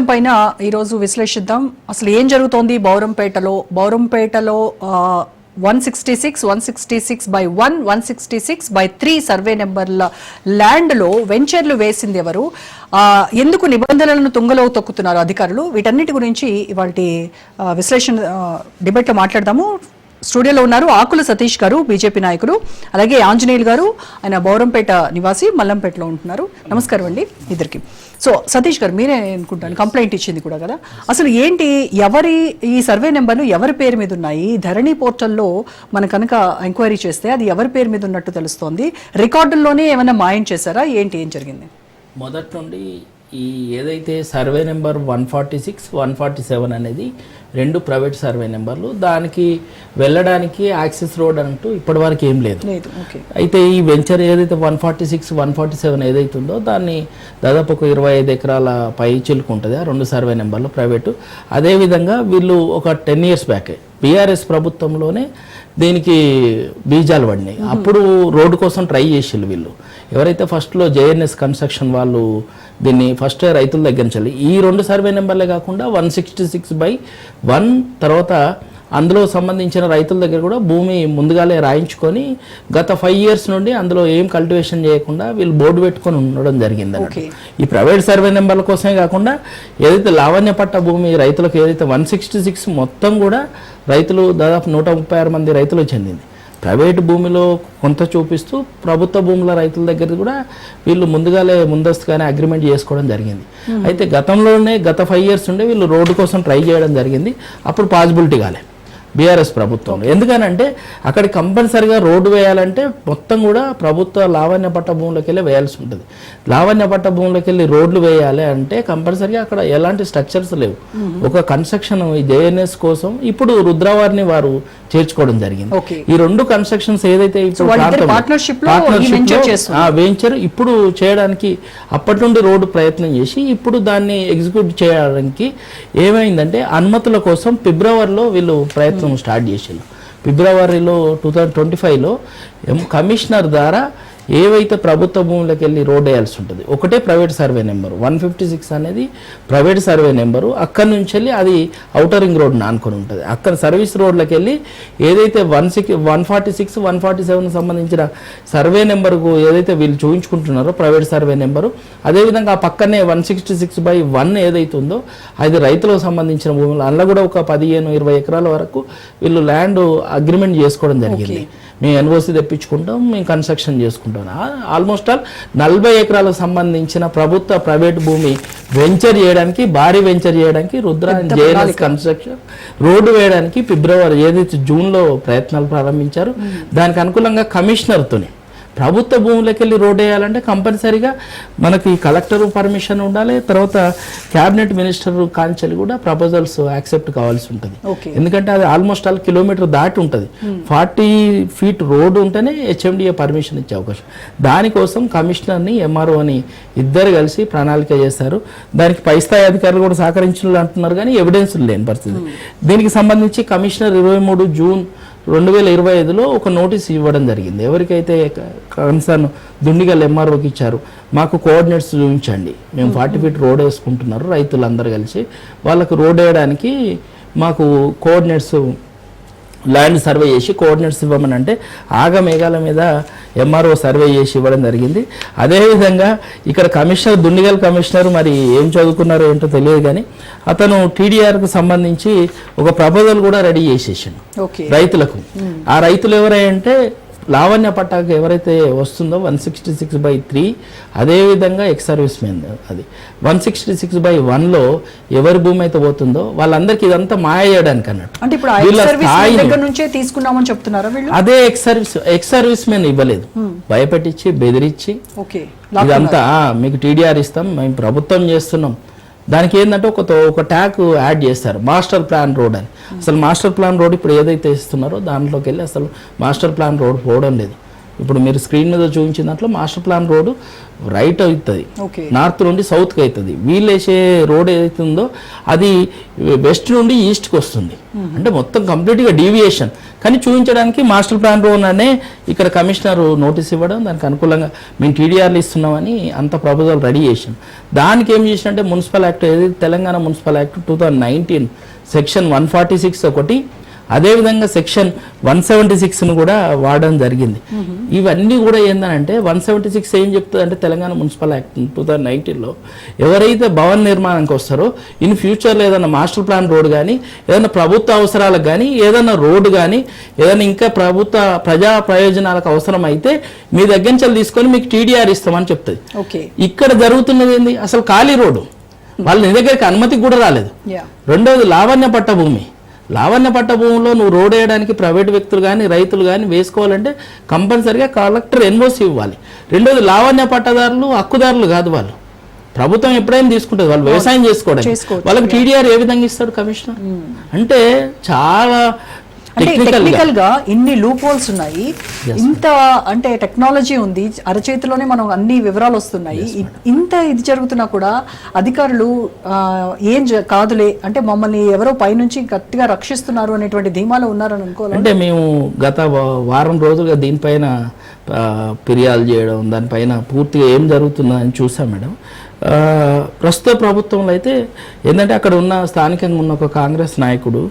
పైన ఈరోజు విశ్లేషిద్దాం. అసలు ఏం జరుగుతోంది బౌరంపేటలో 166/1, 166/3 సర్వే నెంబర్ల ల్యాండ్లో వెంచర్లు వేసింది ఎవరు, ఎందుకు నిబంధనలను తుంగలో తొక్కుతున్నారు అధికారులు, వీటన్నిటి గురించి ఇవాళ విశ్లేషణ డిబేట్లో మాట్లాడదాము. స్టూడియోలో ఉన్నారు ఆకుల సతీష్ గారు, బీజేపీ నాయకులు, అలాగే ఆంజనేయులు గారు, ఆయన బౌరంపేట నివాసి, మల్లంపేటలో ఉంటున్నారు. నమస్కారం అండి ఇద్దరికి. సో సతీష్ గారు, మీరే అనుకుంటాను కంప్లైంట్ ఇచ్చింది కూడా కదా, అసలు ఏంటి, ఈ సర్వే నెంబర్లు ఎవరి పేరు మీద ఉన్నాయి? ధరణి పోర్టల్లో మన కనుక ఎంక్వైరీ చేస్తే అది ఎవరి పేరు మీద ఉన్నట్టు తెలుస్తోంది. రికార్డుల్లోనే ఏమైనా మాయం చేశారా, ఏంటి, ఏం జరిగింది? మొదటి నుండి ఈ ఏదైతే సర్వే నెంబర్ 146, 147 అనేది రెండు ప్రైవేట్ సర్వే నెంబర్లు, దానికి వెళ్ళడానికి యాక్సెస్ రోడ్ అంటూ ఇప్పటివరకు ఏం లేదు. అయితే ఈ వెంచర్ ఏదైతే 146, 147 ఏదైతే ఉందో దాన్ని దాదాపు ఒక 25 ఎకరాల పై చిలుకుంటుంది ఆ రెండు సర్వే నెంబర్లు ప్రైవేటు. అదేవిధంగా వీళ్ళు ఒక 10 years బ్యాకే బీఆర్ఎస్ ప్రభుత్వంలోనే దీనికి బీజాలు పడినాయి. అప్పుడు రోడ్డు కోసం ట్రై చేసిళ్ళు వీళ్ళు. ఎవరైతే ఫస్ట్లో జేఎన్ఎస్ కన్స్ట్రక్షన్ వాళ్ళు దీన్ని ఫస్ట్ రైతుల దగ్గర నుంచి ఈ రెండు సర్వే నెంబర్లే కాకుండా 166/1 తర్వాత అందులో సంబంధించిన రైతుల దగ్గర కూడా భూమి ముందుగాలే రాయించుకొని గత 5 years నుండి అందులో ఏం కల్టివేషన్ చేయకుండా వీళ్ళు బోర్డు పెట్టుకొని ఉండడం జరిగింది అన్నట్టు. ఈ ప్రైవేట్ సర్వే నెంబర్ల కోసమే కాకుండా ఏదైతే లావణ్య పట్ట భూమి రైతులకు ఏదైతే 166 మొత్తం కూడా రైతులు దాదాపు 136 మంది రైతులు చెందింది. ప్రైవేటు భూమిలో కొంత చూపిస్తూ ప్రభుత్వ భూముల రైతుల దగ్గర కూడా వీళ్ళు ముందస్తుగానే అగ్రిమెంట్ చేసుకోవడం జరిగింది. అయితే గతంలోనే గత 5 years నుండి వీళ్ళు రోడ్డు కోసం ట్రై చేయడం జరిగింది. అప్పుడు పాసిబిలిటీ కాలే బీఆర్ఎస్ ప్రభుత్వంలో. ఎందుకనంటే అక్కడ కంపల్సరిగా రోడ్డు వేయాలంటే మొత్తం కూడా ప్రభుత్వ లావణ్య పట్ట భూములకు వెళ్ళి వేయాల్సి ఉంటుంది. లావణ్య పట్ట భూములకు వెళ్ళి రోడ్లు వేయాలి అంటే కంపల్సరిగా అక్కడ ఎలాంటి స్ట్రక్చర్స్ లేవు. ఒక కన్స్ట్రక్షన్ ఈ జేఎన్ఎస్ కోసం ఇప్పుడు రుద్రవారిని వారు చేర్చుకోవడం జరిగింది. ఈ రెండు కన్స్ట్రక్షన్స్ ఏదైతే ఇప్పుడు వెంచర్ ఇప్పుడు చేయడానికి అప్పటి నుండి రోడ్డు ప్రయత్నం చేసి ఇప్పుడు దాన్ని ఎగ్జిక్యూట్ చేయడానికి ఏమైందంటే అనుమతుల కోసం ఫిబ్రవరిలో వీళ్ళు ప్రయత్నం స్టార్ట్ చేసారు. ఫిబ్రవరిలో 2025లో కమిషనర్ ద్వారా ఏవైతే ప్రభుత్వ భూములకు వెళ్ళి రోడ్ వేయాల్సి ఉంటుంది ఒకటే ప్రైవేట్ సర్వే నెంబరు 156 అనేది ప్రైవేట్ సర్వే నెంబరు. అక్కడి నుంచి వెళ్ళి అది ఔటర్ రింగ్ రోడ్ ఆనుకొని ఉంటుంది. అక్కడ సర్వీస్ రోడ్లకు వెళ్ళి ఏదైతే 146, 147 సంబంధించిన సర్వే నెంబర్కు ఏదైతే వీళ్ళు చూపించుకుంటున్నారో ప్రైవేట్ సర్వే నెంబరు, అదేవిధంగా ఆ పక్కనే 166/1 ఏదైతే ఉందో అది రైతులకు సంబంధించిన భూములు. అందులో కూడా ఒక 15-20 ఎకరాల వరకు వీళ్ళు ల్యాండ్ అగ్రిమెంట్ చేసుకోవడం జరిగింది. మేము ఎన్ఓసి తెప్పించుకుంటాం, మేము కన్స్ట్రక్షన్ చేసుకుంటాం. ఆల్మోస్ట్ ఆల్ 40 ఎకరాలకు సంబంధించిన ప్రభుత్వ ప్రైవేట్ భూమి వెంచర్ చేయడానికి, భారీ వెంచర్ చేయడానికి రుద్ర జేఎన్ఎస్ కన్స్ట్రక్షన్ రోడ్డు వేయడానికి ఫిబ్రవరి ఏదైతే జూన్లో ప్రయత్నాలు ప్రారంభించారు. దానికి అనుకూలంగా కమిషనర్తోనే ప్రభుత్వ భూములకు వెళ్ళి రోడ్ వేయాలంటే కంపల్సరీగా మనకి కలెక్టర్ పర్మిషన్ ఉండాలి. తర్వాత క్యాబినెట్ మినిస్టర్ కాంచెలు కూడా ప్రపోజల్స్ యాక్సెప్ట్ కావాల్సి ఉంటుంది. ఎందుకంటే అది ఆల్మోస్ట్ ఆల్ కిలోమీటర్ దాటి ఉంటుంది. 40 feet రోడ్డు ఉంటేనే హెచ్ఎండిఏ పర్మిషన్ ఇచ్చే అవకాశం. దానికోసం కమిషనర్ని ఎంఆర్ఓని ఇద్దరు కలిసి ప్రణాళిక చేశారు. దానికి పై స్థాయి అధికారులు కూడా సహకరించారు అంటున్నారు, కానీ ఎవిడెన్స్లు లేని పరిస్థితి. దీనికి సంబంధించి కమిషనర్ 23 జూన్ 2025లో ఒక నోటీస్ ఇవ్వడం జరిగింది. ఎవరికైతే కన్సర్న్ దుండిగల్ ఎంఆర్ఓకి ఇచ్చారు, మాకు కోఆర్డినేట్స్ చూపించండి, మేము 40 feet రోడ్ వేసుకుంటున్నారు రైతులందరూ కలిసి, వాళ్ళకు రోడ్ వేయడానికి మాకు కోఆర్డినేట్స్ ల్యాండ్ సర్వే చేసి కోఆర్డినేట్స్ ఇవ్వమని అంటే ఆగమేఘాల మీద ఎంఆర్ఓ సర్వే చేసి ఇవ్వడం జరిగింది. అదేవిధంగా ఇక్కడ కమిషనర్ దుండిగల్ కమిషనర్ మరి ఏం చదువుకున్నారో ఏంటో తెలియదు, కానీ అతను టీడీఆర్కు సంబంధించి ఒక ప్రపోజల్ కూడా రెడీ చేసేసాడు రైతులకు. ఆ రైతులు ఎవరంటే లావణ్య పట్టాకు ఎవరైతే వస్తుందో 166/3, అదేవిధంగా ఎక్స్ సర్వీస్ మెన్ అది 166/1లో ఎవరి భూమి అయితే పోతుందో వాళ్ళందరికీ ఇదంతా మాయ చేయడానికి అన్నట్టు. అదే ఎక్స్ సర్వీస్ మెన్ ఇవ్వలేదు, భయపెట్టించి బెదిరించి ఇదంతా మీకు టీడీఆర్ ఇస్తాం, మేము ప్రభుత్వం చేస్తున్నాం. దానికి ఏంటంటే ఒక ట్యాగ్ యాడ్ చేస్తారు, మాస్టర్ ప్లాన్ రోడ్ అని. అసలు మాస్టర్ ప్లాన్ రోడ్ ఇప్పుడు ఏదైతే ఇస్తున్నారో దాంట్లోకి వెళ్ళి అసలు మాస్టర్ ప్లాన్ రోడ్ పోవడం లేదు. ఇప్పుడు మీరు స్క్రీన్ మీద చూపించిన దాంట్లో మాస్టర్ ప్లాన్ రోడ్డు రైట్ అవుతుంది, ఓకే, నార్త్ నుండి సౌత్కి అవుతుంది. వీళ్ళు వేసే రోడ్ ఏదైతే ఉందో అది వెస్ట్ నుండి ఈస్ట్కి వస్తుంది. అంటే మొత్తం కంప్లీట్గా డీవియేషన్. కానీ చూపించడానికి మాస్టర్ ప్లాన్ రోడ్ అనే ఇక్కడ కమిషనర్ నోటీస్ ఇవ్వడం, దానికి అనుకూలంగా మేము టీడీఆర్లు ఇస్తున్నామని అంత ప్రపోజల్ రెడీ చేసాం. దానికి ఏం చేసినంటే మున్సిపల్ యాక్ట్ ఏదైతే తెలంగాణ మున్సిపల్ యాక్ట్ 2019 సెక్షన్ 146 ఒకటి, అదేవిధంగా సెక్షన్ 176ను కూడా వాడడం జరిగింది. ఇవన్నీ కూడా ఏంటంటే 176 ఏం చెప్తుంది అంటే తెలంగాణ మున్సిపల్ యాక్ట్ 2019లో ఎవరైతే భవన నిర్మాణానికి వస్తారో ఇన్ ఫ్యూచర్లో ఏదైనా మాస్టర్ ప్లాన్ రోడ్ కానీ ఏదైనా ప్రభుత్వ అవసరాలకు కానీ ఏదైనా రోడ్డు కానీ ఏదైనా ఇంకా ప్రజా ప్రయోజనాలకు అవసరం అయితే మీ దగ్గర నుంచి తీసుకొని మీకు టీడీఆర్ ఇస్తామని చెప్తుంది. ఓకే, ఇక్కడ జరుగుతున్నది ఏంది, అసలు ఖాళీ రోడ్డు, వాళ్ళు నీ దగ్గరికి అనుమతికి కూడా రాలేదు. యా, రెండవది లావణ్య పట్ట భూమి. లావణ్య పట్ట భూమిలో నువ్వు రోడ్ వేయడానికి ప్రైవేట్ వ్యక్తులు కానీ రైతులు కానీ వేసుకోవాలంటే కంపల్సరిగా కలెక్టర్ ఎన్ఓసి ఇవ్వాలి. రెండోది లావణ్య పట్టదారులు హక్కుదారులు కాదు, వాళ్ళు ప్రభుత్వం ఎప్పుడైనా తీసుకుంటుంది, వాళ్ళు వ్యవసాయం చేసుకోవడానికి. వాళ్ళకి టీడీఆర్ ఏ విధంగా ఇస్తాడు కమిషనర్? అంటే చాలా టెక్నికల్ గా ఇన్ని లూప్ హోల్స్ ఉన్నాయి, ఇంత అంటే టెక్నాలజీ ఉంది, అరచేతిలోనే మనం అన్ని వివరాలు వస్తున్నాయి. ఇంత ఇది జరుగుతున్నా కూడా అధికారులు ఏం కాదులే అంటే మమ్మల్ని ఎవరో పైనుంచి గట్టిగా రక్షిస్తున్నారు అనేటువంటి ధీమాలో ఉన్నారని అనుకోవాలి. అంటే మేము గత వారం రోజులుగా దీనిపైన ఫిర్యాదు చేయడం, దానిపైన పూర్తిగా ఏం జరుగుతుందని చూసాం మేడం. ప్రస్తుత ప్రభుత్వంలో అయితే ఏంటంటే అక్కడ ఉన్న స్థానికంగా ఉన్న ఒక కాంగ్రెస్ నాయకుడు